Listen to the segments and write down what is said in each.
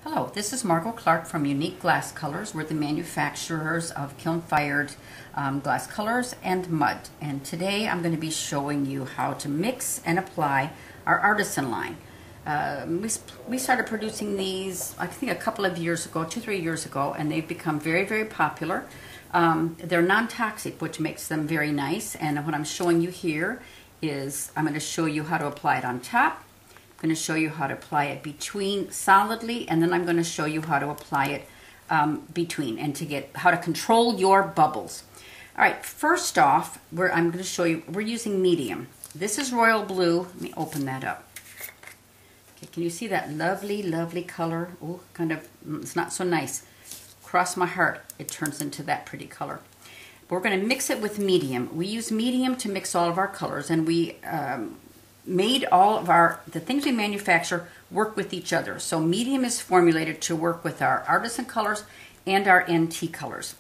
Hello, this is Margot Clark from Unique Glass Colors. We're the manufacturers of kiln-fired glass colors and mud. And today I'm going to be showing you how to mix and apply our Artisan line. We started producing these, I think, a couple of years ago, 2-3 years ago, and they've become very, very popular. They're non-toxic, which makes them very nice. And what I'm showing you here is I'm going to show you how to apply it on top. I'm going to show you how to apply it between solidly, and then I'm going to show you how to apply it between and to get how to control your bubbles. All right, first off, I'm going to show you, we're using medium. This is royal blue. Let me open that up. Okay, can you see that lovely, lovely color? Oh, kind of, it's not so nice. Cross my heart, it turns into that pretty color. We're going to mix it with medium. We use medium to mix all of our colors, and we made all of the things we manufacture work with each other. So medium is formulated to work with our Artisan colors and our NT colors.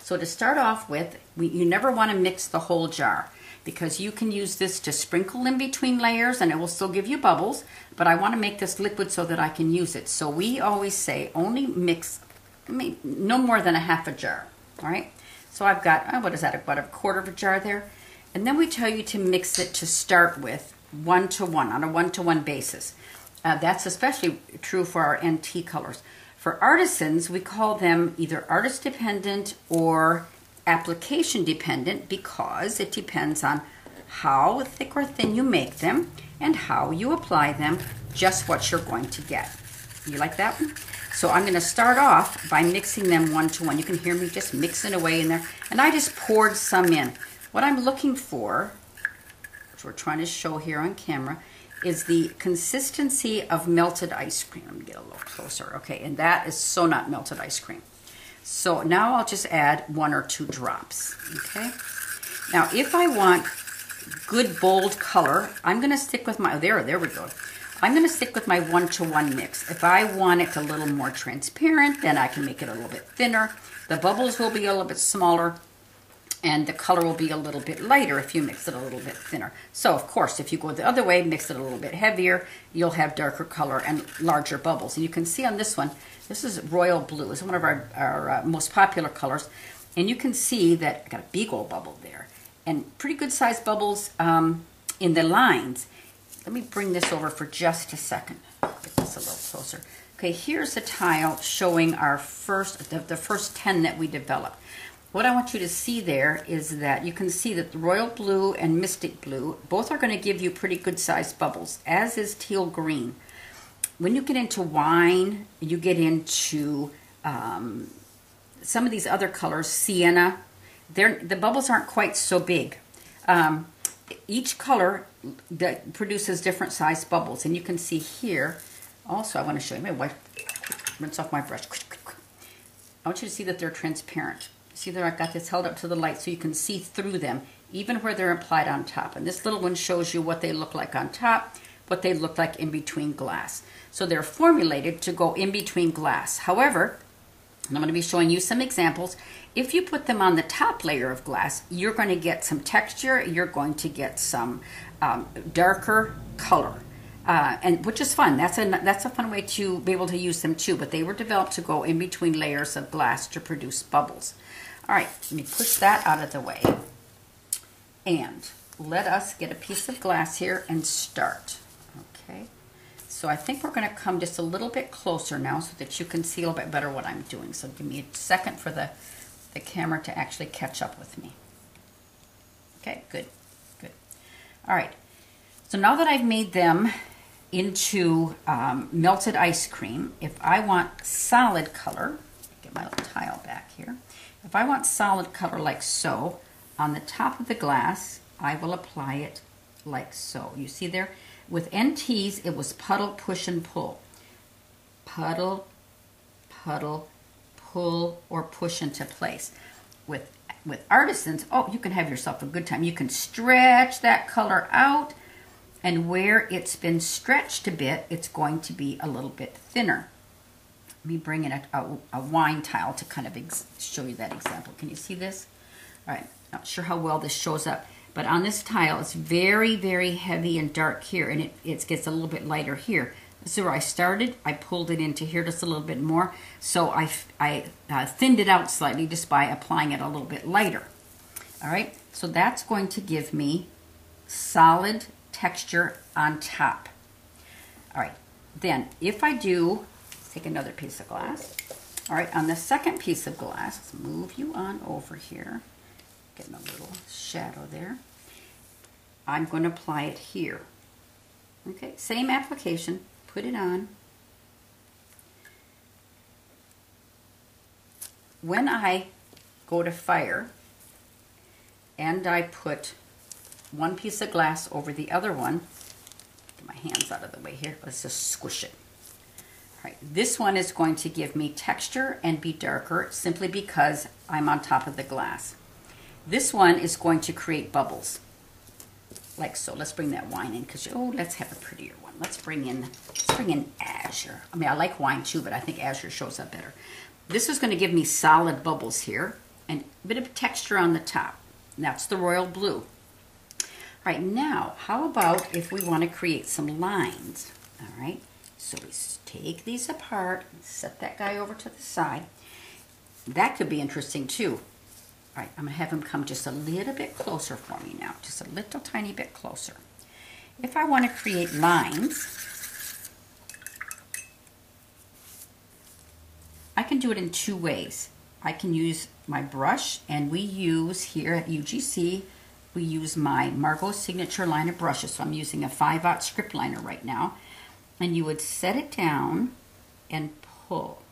So to start off with, you never want to mix the whole jar, because you can use this to sprinkle in between layers and it will still give you bubbles, but I want to make this liquid so that I can use it. So we always say only mix no more than a half a jar. All right, so I've got, what is that, about a quarter of a jar there. And then we tell you to mix it to start with 1-to-1, on a 1-to-1 basis. That's especially true for our NT colors. For Artisans, we call them either artist dependent or application dependent, because it depends on how thick or thin you make them and how you apply them, just what you're going to get. You like that one? So I'm going to start off by mixing them 1-to-1. You can hear me just mixing away in there. And I just poured some in. What I'm looking for, which we're trying to show here on camera, is the consistency of melted ice cream. Let me get a little closer. Okay, and that is so not melted ice cream. So now I'll just add 1 or 2 drops. Okay. Now, if I want good bold color, I'm going to stick with my, there we go. I'm going to stick with my 1-to-1 mix. If I want it a little more transparent, then I can make it a little bit thinner. The bubbles will be a little bit smaller, and the color will be a little bit lighter if you mix it a little bit thinner. So, of course, if you go the other way, mix it a little bit heavier, you'll have darker color and larger bubbles. And you can see on this one, this is royal blue. It's one of our most popular colors. And you can see that I got a big old bubble there. And pretty good sized bubbles in the lines. Let me bring this over for just a second. Get this a little closer. Okay, here's a tile showing our the first 10 that we developed. What I want you to see there is that you can see that the royal blue and mystic blue, both are going to give you pretty good sized bubbles, as is teal green. When you get into wine, you get into some of these other colors, sienna, the bubbles aren't quite so big. Each color that produces different sized bubbles, and you can see here, also I want to show you, my wife rinse off my brush. I want you to see that they're transparent. See there, I've got this held up to the light so you can see through them, even where they're applied on top. And this little one shows you what they look like on top, what they look like in between glass. So they're formulated to go in between glass. However, and I'm going to be showing you some examples, if you put them on the top layer of glass, you're going to get some texture, you're going to get some darker color. And which is fun. That's a fun way to be able to use them too, but they were developed to go in between layers of glass to produce bubbles. All right, let me push that out of the way. And let us get a piece of glass here and start. Okay, so I think we're going to come just a little bit closer now so that you can see a little bit better what I'm doing. So give me a second for the camera to actually catch up with me. Okay, good, good. All right, so now that I've made them into melted ice cream, if I want solid color, get my little tile back here. If I want solid color like so, on the top of the glass, I will apply it like so. You see there? With NTs, it was puddle, push, and pull. Puddle, puddle, pull, or push into place. With Artisans, oh, you can have yourself a good time. You can stretch that color out, and where it's been stretched a bit, it's going to be a little bit thinner. Let me bring in a wine tile to kind of show you that example. Can you see this? All right, not sure how well this shows up, but on this tile, it's very, very heavy and dark here, and it gets a little bit lighter here. This is where I started. I pulled it into here just a little bit more. So I thinned it out slightly just by applying it a little bit lighter. All right, so that's going to give me solid texture on top. All right, then if I do, take another piece of glass. All right, on the second piece of glass, let's move you on over here. Getting a little shadow there. I'm going to apply it here. Okay, same application, put it on. When I go to fire and I put one piece of glass over the other one, get my hands out of the way here, let's just squish it. All right, this one is going to give me texture and be darker simply because I'm on top of the glass. This one is going to create bubbles. Like so. Let's bring that wine in because let's have a prettier one. Let's bring in azure. I mean, I like wine too, but I think azure shows up better. This is going to give me solid bubbles here and a bit of texture on the top. And that's the royal blue. All right, now how about if we want to create some lines? All right, so we take these apart, set that guy over to the side. That could be interesting too. All right, I'm going to have him come just a little bit closer for me now, just a little tiny bit closer. If I want to create lines, I can do it in two ways. I can use my brush, and we use here at UGC, we use my Margot Signature line of brushes. So I'm using a 5/0 script liner right now. And you would set it down and pull.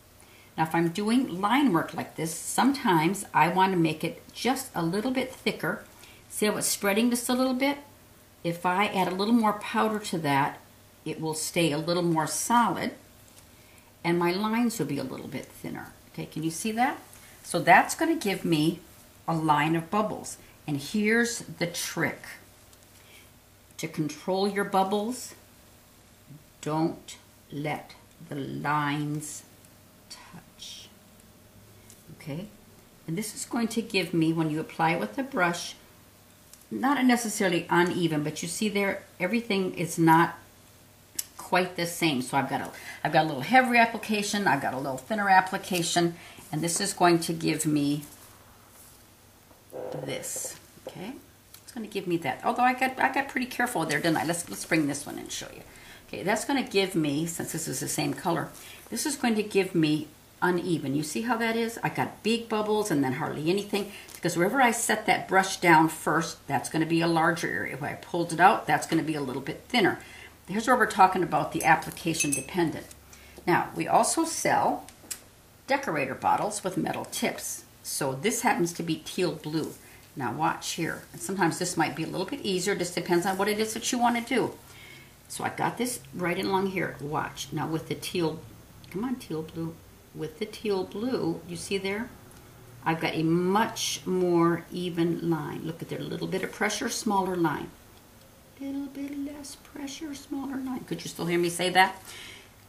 Now, if I'm doing line work like this, sometimes I want to make it just a little bit thicker. See how it's spreading just a little bit? If I add a little more powder to that, it will stay a little more solid, and my lines will be a little bit thinner. Okay, can you see that? So that's going to give me a line of bubbles. And here's the trick. To control your bubbles, don't let the lines touch. Okay, and this is going to give me, when you apply it with the brush, not necessarily uneven, but you see there, everything is not quite the same. So I've got a little heavier application, I've got a little thinner application, and this is going to give me this. Okay, it's going to give me that. Although I got pretty careful there, didn't I? Let's bring this one and show you. Okay, that's going to give me, since this is the same color, this is going to give me uneven. You see how that is? I got big bubbles and then hardly anything, because wherever I set that brush down first, that's going to be a larger area. When I pulled it out, that's going to be a little bit thinner. Here's where we're talking about the application dependent. Now, we also sell decorator bottles with metal tips. So this happens to be teal blue. Now watch here. And sometimes this might be a little bit easier. Just depends on what it is that you want to do. So I got this right along here. Watch. Now with the teal, come on teal blue. With the teal blue, you see there? I've got a much more even line. Look at there, a little bit of pressure, smaller line. Little bit less pressure, smaller line. Could you still hear me say that?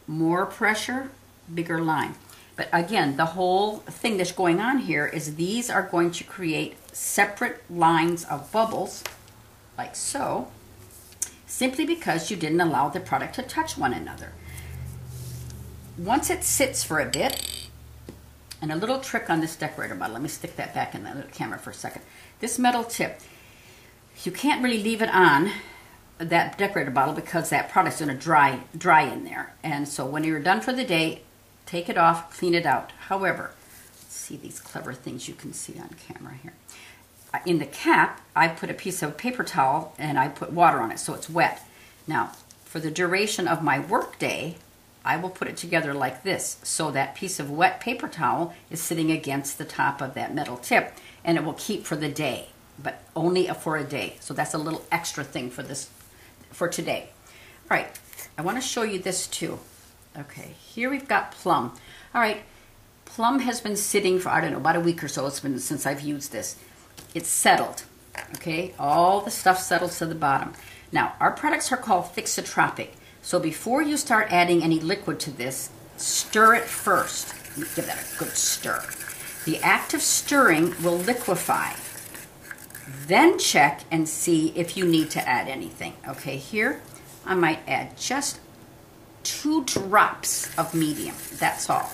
More pressure, bigger line. But again, the whole thing that's going on here is these are going to create separate lines of bubbles, like so, simply because you didn't allow the product to touch one another. Once it sits for a bit, and a little trick on this decorator bottle, let me stick that back in the camera for a second. This metal tip, you can't really leave it on that decorator bottle because that product's going to dry in there. And so when you're done for the day, take it off, clean it out. However, see these clever things you can see on camera here. In the cap, I put a piece of paper towel and I put water on it so it's wet. Now, for the duration of my work day, I will put it together like this. So that piece of wet paper towel is sitting against the top of that metal tip, and it will keep for the day, but only for a day. So that's a little extra thing for this, for today. All right, I want to show you this too. Okay, here we've got plum. All right, plum has been sitting for, I don't know, about a week or so. It's been since I've used this. It's settled, okay? All the stuff settles to the bottom. Now, our products are called Fixotropic. So before you start adding any liquid to this, stir it first. Give that a good stir. The act of stirring will liquefy. Then check and see if you need to add anything. Okay, here I might add just 2 drops of medium. That's all.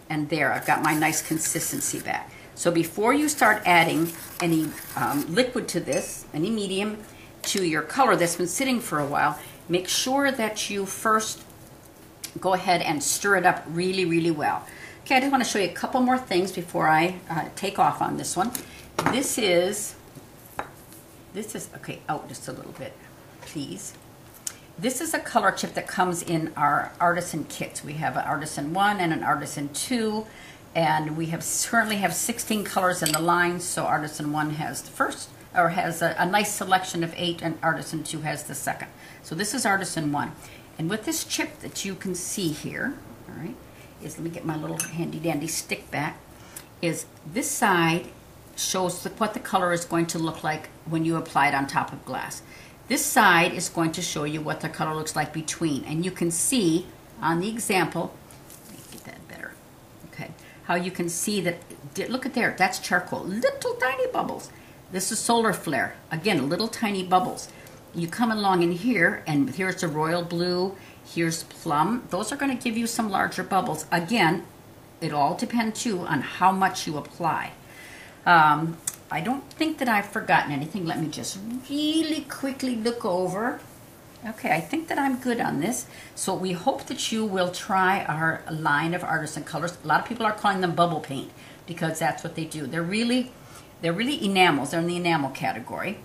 And there, I've got my nice consistency back. So before you start adding any liquid to this, any medium to your color that's been sitting for a while, make sure that you first go ahead and stir it up really, really well. Okay, I just want to show you a couple more things before I take off on this one. This is, okay, out just a little bit, please. This is a color chip that comes in our Artisan kits. We have an Artisan 1 and an Artisan 2, and we currently have 16 colors in the line, so Artisan 1 has the first, or has a nice selection of 8, and Artisan 2 has the second. So this is Artisan 1. And with this chip that you can see here, all right, let me get my little handy dandy stick back, is this side shows what the color is going to look like when you apply it on top of glass. This side is going to show you what the color looks like between. And you can see on the example, let me get that better, okay, how you can see that, look at there, that's charcoal, little tiny bubbles. This is solar flare, again, little tiny bubbles. You come along in here, and here's the royal blue, here's plum. Those are going to give you some larger bubbles. Again, it all depends too on how much you apply. I don't think that I've forgotten anything. Let me just really quickly look over. Okay, I think that I'm good on this. So we hope that you will try our line of Artisan Colors. A lot of people are calling them bubble paint because that's what they do. They're really enamels. They're in the enamel category.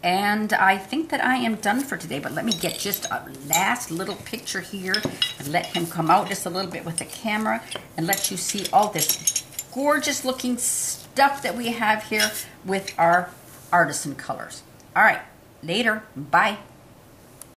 And I think that I am done for today, but let me get just a last little picture here and let him come out just a little bit with the camera and let you see all this gorgeous looking stuff that we have here with our Artisan Colors. All right, later, bye.